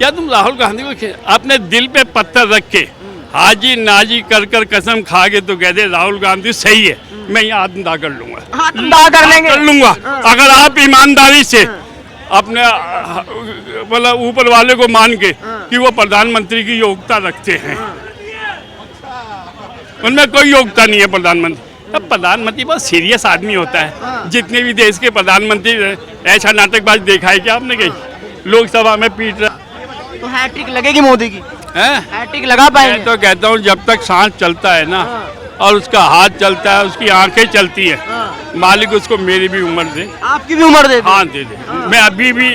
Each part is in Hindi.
या तुम राहुल गांधी को अपने दिल पे पत्थर रख के हाजी नाजी कर कर कसम खा के तो कह दे राहुल गांधी सही है, मैं यहाँ आत्मदाह कर लूंगा। आत्मदाह कर लेंगे, कर लूंगा अगर आप ईमानदारी से अपने मतलब ऊपर वाले को मान के कि वो प्रधानमंत्री की योग्यता रखते हैं। उनमें कोई योग्यता नहीं है प्रधानमंत्री। अब प्रधानमंत्री बहुत सीरियस आदमी होता है। जितने भी देश के प्रधानमंत्री ऐसा नाटकबाज देखा है क्या आपने? कहीं लोकसभा में पीट रहा। तो हैट्रिक लगेगी मोदी की? हैट्रिक लगा पाएंगे? मैं तो कहता हूँ जब तक सांस चलता है ना और उसका हाथ चलता है, उसकी आंखें चलती है, मालिक उसको मेरी भी उम्र दे। आपकी भी उम्र दे? हाँ दे दे। मैं अभी भी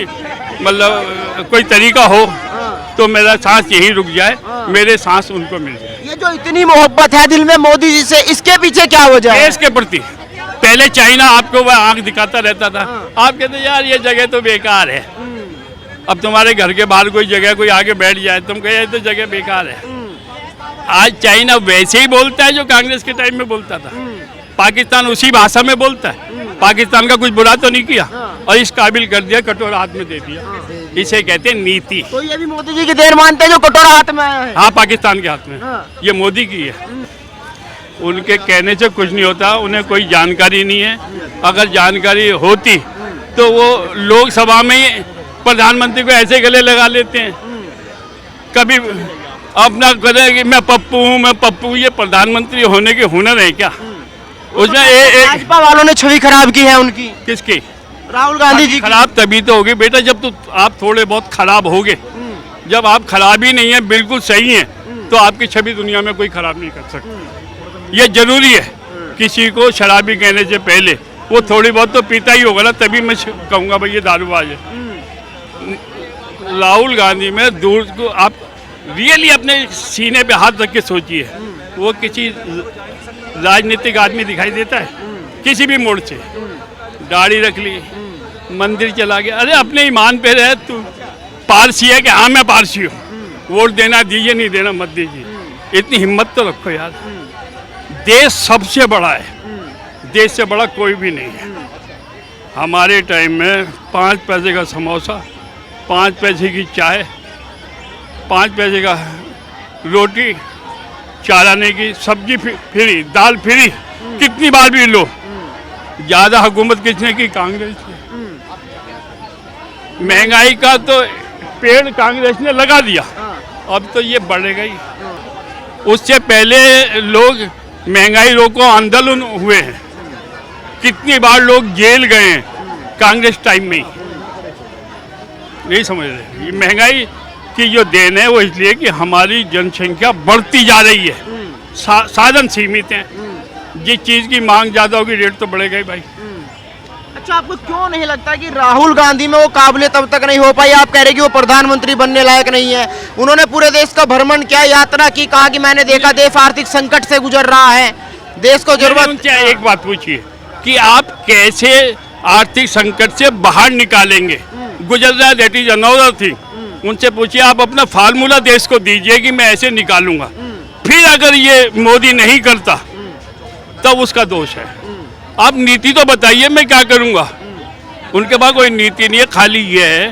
मतलब कोई तरीका हो तो मेरा सांस यहीं रुक जाए, मेरे सांस उनको मिल जाए। ये जो इतनी मोहब्बत है दिल में मोदी जी से, इसके पीछे क्या वजह है? देश के प्रति। पहले चाइना आपको वह आंख दिखाता रहता था, आप कहते यार ये जगह तो बेकार है। अब तुम्हारे घर के बाहर कोई जगह कोई आगे बैठ जाए, तुम कहे ये तो जगह बेकार है। आज चाइना वैसे ही बोलता है जो कांग्रेस के टाइम में बोलता था। पाकिस्तान उसी भाषा में बोलता है। पाकिस्तान का कुछ बुरा तो नहीं किया और इस काबिल कर दिया, कटोरा हाथ में दे दिया। इसे कहते हैं नीति। तो ये भी मोदी जी की देर मानते हैं जो कटोरा हाथ में आया है? हाँ, पाकिस्तान के हाथ में। ये मोदी की है। उनके कहने से कुछ नहीं होता, उन्हें कोई जानकारी नहीं है। अगर जानकारी होती तो वो लोकसभा में प्रधानमंत्री को ऐसे गले लगा लेते हैं। कभी अपना करें कि मैं पप्पू हूँ, मैं पप्पू हूँ। ये प्रधानमंत्री होने के हुनर है क्या? उसमें भाजपा वालों ने छवि खराब की है उनकी। किसकी? राहुल गांधी जी। खराब तभी तो होगी बेटा जब तो आप थोड़े बहुत खराब होगे। जब आप खराब ही नहीं है, बिल्कुल सही है, तो आपकी छवि दुनिया में कोई खराब नहीं कर सकता। ये जरूरी है। किसी को शराबी कहने से पहले वो थोड़ी बहुत तो पीता ही होगा ना, तभी मैं कहूँगा भाई ये दारूबाज है। राहुल गांधी में दूर को आप रियली अपने सीने पे हाथ रख के सोचिए, वो किसी राजनीतिक आदमी दिखाई देता है? किसी भी मोड़ से गाड़ी रख ली, मंदिर चला गया। अरे अपने ईमान पे रहे। तू पारसी है कि हाँ मैं पारसी हूँ, वोट देना दीजिए, नहीं देना मत दीजिए। इतनी हिम्मत तो रखो यार। देश सबसे बड़ा है, देश से बड़ा कोई भी नहीं है। हमारे टाइम में 5 पैसे का समोसा, 5 पैसे की चाय, 5 पैसे का रोटी, 4 आने की सब्जी फ्री, दाल फ्री। कितनी बार भी लो। ज्यादा हुकूमत किसने की? कांग्रेस ने। महंगाई का तो पेड़ कांग्रेस ने लगा दिया, अब तो ये बढ़ेगा ही। उससे पहले लोग महंगाई रोको आंदोलन हुए हैं। कितनी बार लोग जेल गए हैं कांग्रेस टाइम में ही। नहीं समझ रहे? ये महंगाई की जो देन है वो इसलिए कि हमारी जनसंख्या बढ़ती जा रही है, साधन सीमित हैं। जिस चीज़ की मांग ज़्यादा होगी रेट तो बढ़ेगा ही भाई। अच्छा, आपको क्यों नहीं लगता कि राहुल गांधी में वो काबिलियत तब तक नहीं हो पाई? आप कह रहे कि वो प्रधानमंत्री बनने लायक नहीं है। उन्होंने पूरे देश का भ्रमण किया, यात्रा की, कहा कि मैंने देखा देश आर्थिक संकट से गुजर रहा है, देश को जरूरत। उनसे एक बात पूछिए कि आप कैसे आर्थिक संकट से बाहर निकालेंगे? गुजर रहा है, दैट इज अनदर थिंग। उनसे पूछिए, आप अपना फार्मूला देश को दीजिए कि मैं ऐसे निकालूंगा। फिर अगर ये मोदी नहीं करता तब उसका दोष है। आप नीति तो बताइए, मैं क्या करूंगा? उनके पास कोई नीति नहीं है, खाली ये है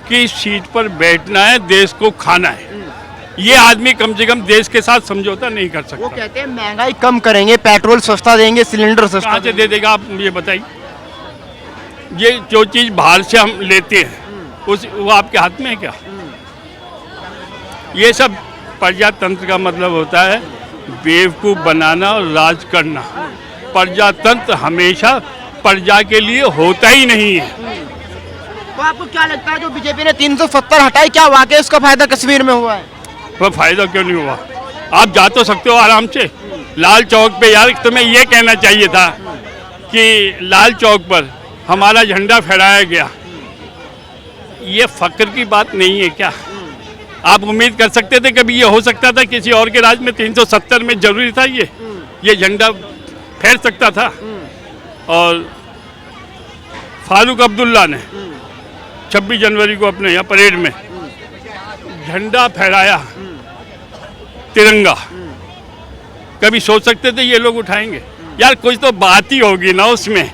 कि सीट पर बैठना है, देश को खाना है। ये आदमी कम से कम देश के साथ समझौता नहीं कर सकता। वो कहते हैं महंगाई कम करेंगे, पेट्रोल सस्ता देंगे, सिलेंडर सस्ता। कहाँ से दे देगा आप ये बताइए? ये जो चीज़ बाहर से हम लेते हैं वो आपके हाथ में है क्या? ये सब प्रजातंत्र का मतलब होता है बेवकूफ़ बनाना और राज करना। प्रजातंत्र हमेशा प्रजा के लिए होता ही नहीं है। तो आपको क्या लगता है जो बीजेपी ने 370 हटाई, क्या वाकई उसका फायदा कश्मीर में हुआ है? वो फायदा क्यों नहीं हुआ? आप जा तो सकते हो आराम से लाल चौक पे। यार तुम्हें ये कहना चाहिए था कि लाल चौक पर हमारा झंडा फहराया गया। ये फक्र की बात नहीं है क्या? आप उम्मीद कर सकते थे कभी ये हो सकता था किसी और के राज में? 370 में जरूरी था ये झंडा फहर सकता था। और फारूक अब्दुल्ला ने 26 जनवरी को अपने यहाँ परेड में झंडा फहराया, तिरंगा। कभी सोच सकते थे ये लोग उठाएंगे? यार कुछ तो बात ही होगी ना उसमें।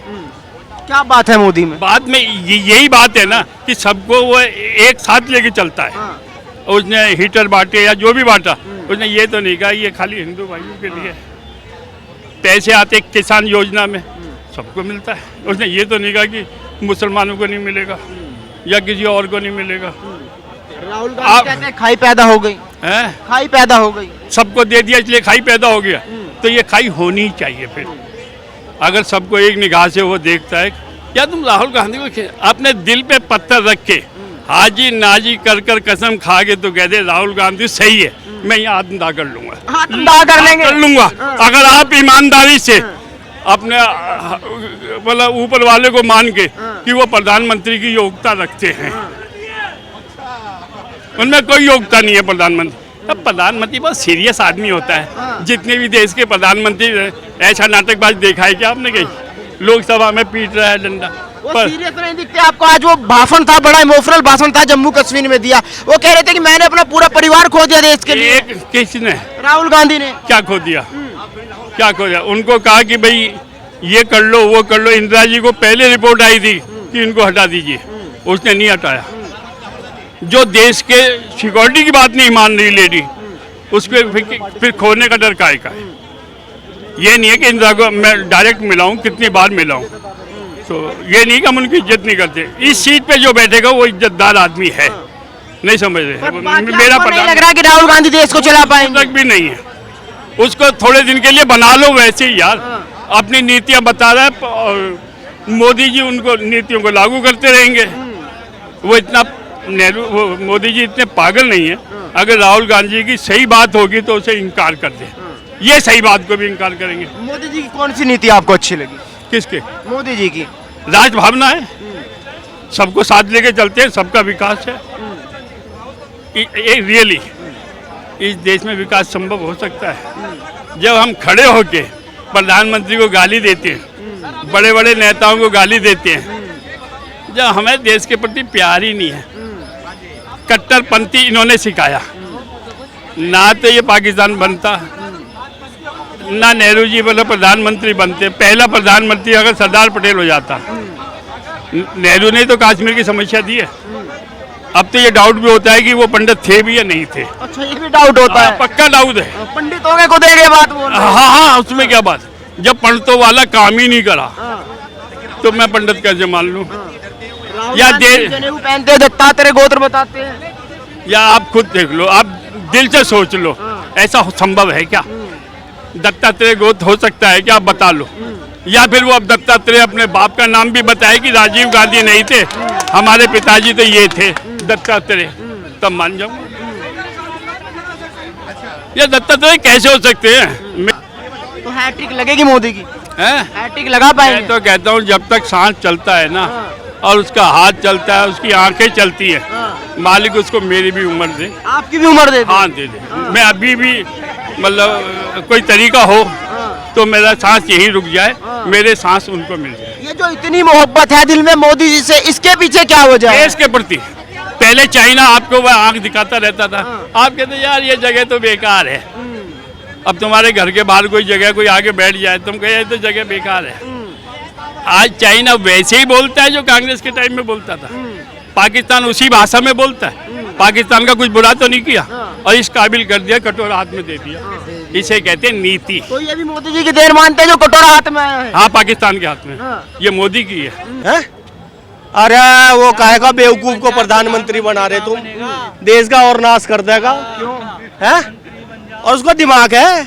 क्या बात है मोदी में? बात में यही बात है ना कि सबको वो एक साथ लेके चलता है। उसने हीटर बांटे या जो भी बांटा, उसने ये तो नहीं कहा ये खाली हिंदू भाइयों के लिए। पैसे आते किसान योजना में सबको मिलता है, उसने ये तो नहीं कहा कि मुसलमानों को नहीं मिलेगा या किसी और को नहीं मिलेगा। राहुल गांधी कहते हैं खाई पैदा हो गई, हैं? खाई पैदा हो गई। सबको दे दिया इसलिए खाई पैदा हो गया, तो ये खाई होनी चाहिए। फिर अगर सबको एक निगाह से वो देखता है, या तुम राहुल गांधी को अपने दिल पे पत्थर रख के हाजी नाजी कर कर कसम खा के तो कहते राहुल गांधी सही है, मैं यहाँ आत्मदाह कर लूंगा, आत्मदाह कर लेंगे, कर लूंगा। अगर आप ईमानदारी से अपने मतलब ऊपर वाले को मान के कि वो प्रधानमंत्री की योग्यता रखते हैं, उनमें कोई योग्यता नहीं है प्रधानमंत्री। अब प्रधानमंत्री बहुत सीरियस आदमी होता है। जितने भी देश के प्रधानमंत्री ऐसा नाटकबाज देखा है क्या आपने? कहीं लोकसभा में पीट रहा है डंडा, वो सीरियस नहीं दिखते आपको। आज वो भाषण था, बड़ा इमोशनल भाषण था, जम्मू कश्मीर में दिया। वो कह रहे थे कि मैंने अपना पूरा परिवार खो दिया देश के लिए। किसने? राहुल गांधी ने। क्या खो दिया? क्या खो दिया? उनको कहा कि भाई ये कर लो वो कर लो। इंदिरा जी को पहले रिपोर्ट आई थी कि इनको हटा दीजिए, उसने नहीं हटाया। जो देश के सिक्योरिटी की बात नहीं मान रही लेडी, उसको फिर खोने का डर काहे का है? ये नहीं है कि इंदिरा को मैं डायरेक्ट मिलाऊं, कितनी बार मिलाऊं, तो ये नहीं कि हम उनकी इज्जत नहीं करते। इस सीट पे जो बैठेगा वो इज्जतदार आदमी है, नहीं समझ रहे? मेरा पता नहीं लग रहा कि राहुल गांधी देश को चला पाएंगे। तक भी नहीं है। उसको थोड़े दिन के लिए बना लो वैसे ही यार, अपनी नीतियां बता रहा है और मोदी जी उनको नीतियों को लागू करते रहेंगे। वो इतना वो मोदी जी इतने पागल नहीं है। अगर राहुल गांधी की सही बात होगी तो उसे इनकार कर दे, ये सही बात को भी इनकार करेंगे। मोदी जी की कौन सी नीति आपको अच्छी लगी? किसके? मोदी जी की। राजभावना है, सबको साथ लेके चलते हैं, सबका विकास है। रियली इस देश में विकास संभव हो सकता है जब हम खड़े होके प्रधानमंत्री को गाली देते हैं, बड़े बड़े नेताओं को गाली देते हैं, जब हमें देश के प्रति प्यार ही नहीं है। कट्टरपंथी इन्होंने सिखाया, ना तो ये पाकिस्तान बनता, ना नेहरू जी मतलब प्रधानमंत्री बनते। पहला प्रधानमंत्री अगर सरदार पटेल हो जाता, नेहरू ने तो कश्मीर की समस्या दी है। अब तो ये डाउट भी होता है कि वो पंडित थे भी या नहीं थे। अच्छा, ये भी डाउट होता है? पक्का डाउट है। पंडितों के को देंगे बात बोल रहे हैं। हाँ, उसमें क्या बात? जब पंडितों वाला काम ही नहीं करा तो मैं पंडित कैसे मान लूं? या जनेऊ पहनते हैं, दत्तात्रेय गोत्र बताते हैं, या आप खुद देख लो, आप दिल से सोच लो, ऐसा संभव है क्या? दत्तात्रेय गोत्र हो सकता है क्या? आप बता लो। या फिर वो अब दत्तात्रेय अपने बाप का नाम भी बताए कि राजीव गांधी नहीं थे, हमारे पिताजी तो ये थे दत्तात्रेय, तब मान जाऊंगा। ये दत्तात्रेय कैसे हो सकते हैं? तो हैट्रिक लगेगी मोदी की? हैट्रिक लगा पाएंगे? मैं तो कहता हूँ जब तक सांस चलता है ना और उसका हाथ चलता है, उसकी आंखें चलती है, मालिक उसको मेरी भी उम्र दे। आपकी भी उम्र दे? हाँ दे दे। मैं अभी भी मतलब कोई तरीका हो तो मेरा सांस यहीं रुक जाए, मेरे सांस उनको मिल जाए। ये जो इतनी मोहब्बत है दिल में मोदी जी से, इसके पीछे क्या वजह है? देश के प्रति। पहले चाइना आपको वह आंख दिखाता रहता था, आप कहते यार ये जगह तो बेकार है। अब तुम्हारे घर के बाहर कोई जगह कोई आगे बैठ जाए, तुम कहे तो जगह बेकार है। आज चाइना वैसे ही बोलता है जो कांग्रेस के टाइम में बोलता था। पाकिस्तान उसी भाषा में बोलता है। पाकिस्तान का कुछ बुरा तो नहीं किया और इस काबिल कर दिया, कटोरा हाथ में दे दिया। इसे कहते हैं नीति। तो ये भी मोदी जी की देन मानते हैं जो कटोरा हाथ में आया है? हाँ, पाकिस्तान के हाथ में। ये मोदी की है। अरे वो काहे का बेवकूफ को प्रधानमंत्री बना रहे तुम? देश का और नाश कर देगा। क्यों है? और उसका दिमाग है,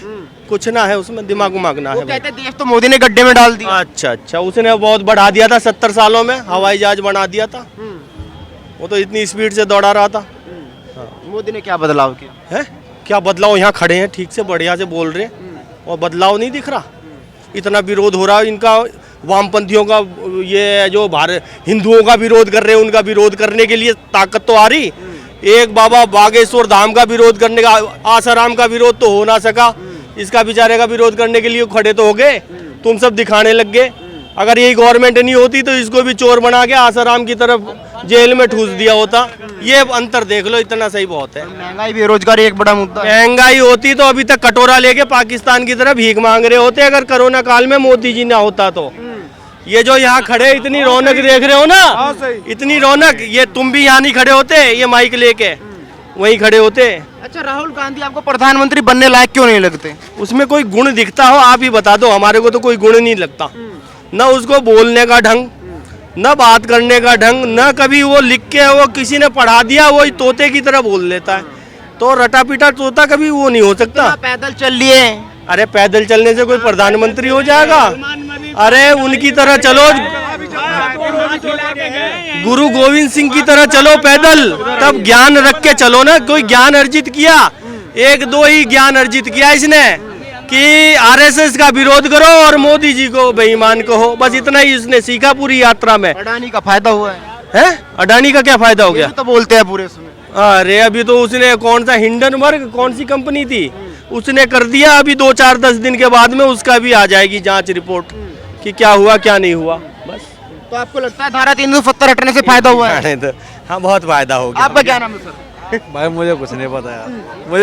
कुछ ना है उसमें, दिमाग उमागना है। कहते हैं देश तो मोदी ने गड्ढे में डाल दिया। अच्छा, उसने बहुत बढ़ा दिया था 70 सालों में, हवाई जहाज बना दिया था। वो तो इतनी स्पीड से दौड़ा रहा था। मोदी ने क्या बदलाव किया है? क्या बदलाव? यहाँ खड़े हैं ठीक से बढ़िया से बोल रहे और बदलाव नहीं दिख रहा। इतना विरोध हो रहा है इनका, वामपंथियों का, ये जो भारत हिंदुओं का विरोध कर रहे हैं, उनका विरोध करने के लिए ताकत तो आ रही। एक बाबा बागेश्वर धाम का विरोध करने का, आसाराम का विरोध तो हो ना सका, इसका बेचारे का विरोध करने के लिए खड़े तो हो गए। तुम सब दिखाने लग गए। अगर यही गवर्नमेंट नहीं होती तो इसको भी चोर बना के आसाराम की तरफ जेल में ठूस दिया होता। ये अंतर देख लो, इतना सही बहुत है। महंगाई बेरोजगारी एक बड़ा मुद्दा है। महंगाई होती तो अभी तक कटोरा लेके पाकिस्तान की तरफ भीख मांग रहे होते, अगर कोरोना काल में मोदी जी ना होता तो। ये जो यहाँ खड़े इतनी रौनक देख रहे हो ना, इतनी रौनक, ये तुम भी यहाँ नहीं खड़े होते ये माइक लेके। वहीं खड़े होते। अच्छा, राहुल गांधी आपको प्रधानमंत्री बनने लायक क्यों नहीं लगते? उसमें कोई गुण दिखता हो आप ही बता दो, हमारे को तो कोई गुण नहीं लगता। न उसको बोलने का ढंग, न बात करने का ढंग, न कभी वो लिख के वो किसी ने पढ़ा दिया वही तोते की तरह बोल लेता है। तो रटा पीटा तोता कभी वो नहीं हो सकता। आप पैदल चल लिए, अरे पैदल चलने से कोई प्रधानमंत्री हो जाएगा? अरे उनकी तरह चलो, गुरु गोविंद सिंह की तरह चलो पैदल, तब ज्ञान रख के चलो ना। कोई ज्ञान अर्जित किया, एक दो ही ज्ञान अर्जित किया इसने कि आरएसएस का विरोध करो और मोदी जी को बेईमान कहो, बस इतना ही इसने सीखा पूरी यात्रा में। अडानी का फायदा हुआ है? हैं? अडानी का क्या फायदा हो गया? तो बोलते हैं पूरे इसमें। अरे अभी तो उसने कौन सा हिंडनबर्ग कौन सी कंपनी थी उसने कर दिया, अभी 2-4-10 दिन के बाद में उसका भी आ जाएगी जांच रिपोर्ट कि क्या हुआ क्या नहीं हुआ। बस तो आपको लगता है धारा 370 हटने से फायदा हुआ है? हाँ बहुत फायदा हो गया। आपका क्या नाम है सर? भाई मुझे कुछ नहीं पता यार, मुझे